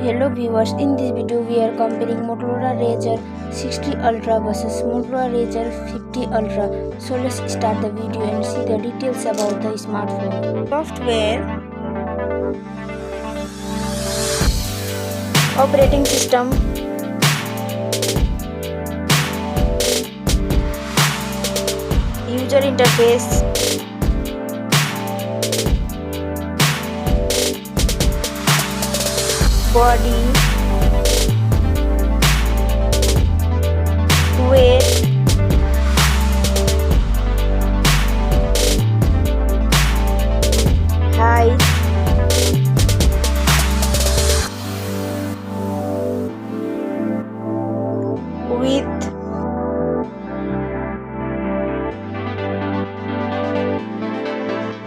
Hello viewers, in this video we are comparing Motorola Razr 60 Ultra versus Motorola Razr 50 Ultra. So let's start the video and see the details about the smartphone. Software, operating system, user interface, body, weight, height, width,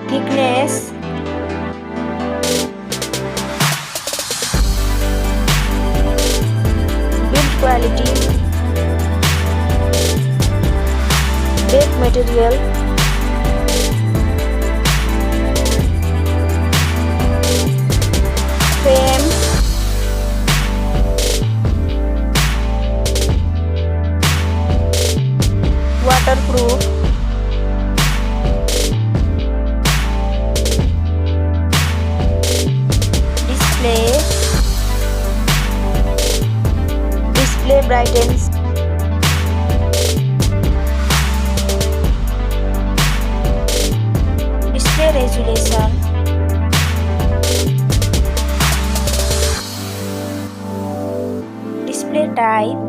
thickness, quality, back material, frame, waterproof, display brightens, display resolution, display type,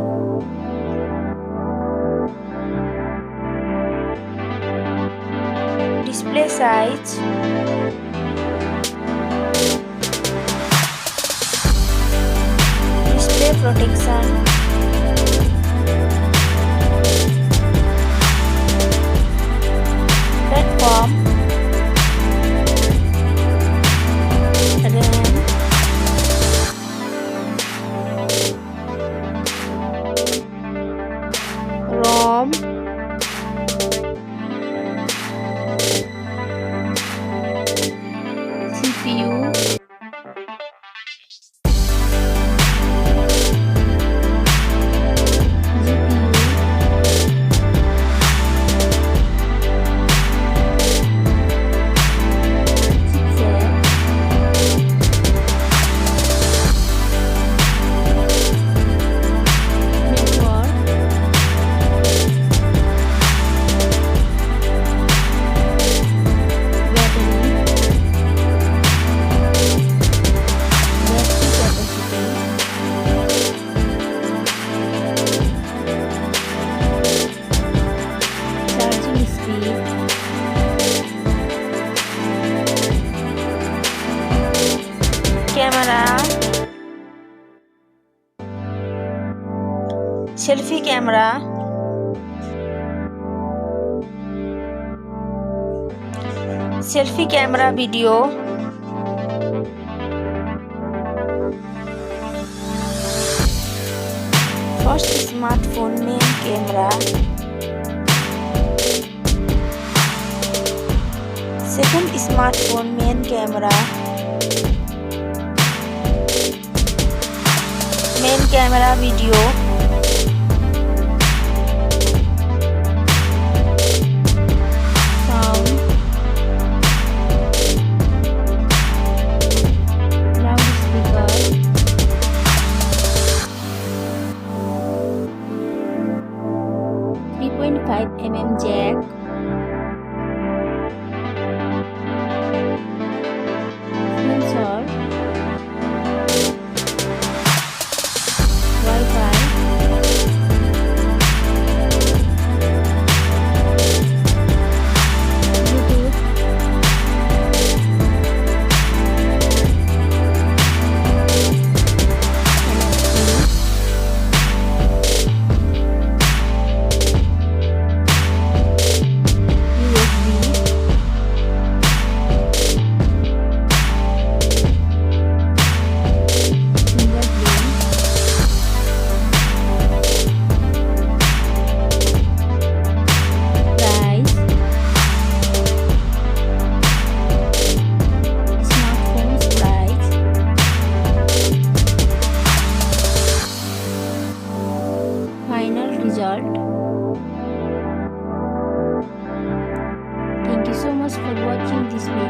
display size, display protection, platform, RAM, ROM, CPU, camera, selfie camera, selfie camera video, first smartphone main camera, second smartphone main camera, main camera video, sound, loudspeaker, 3.5mm jack, sensor, Wi-Fi, result. Thank you so much for watching this video.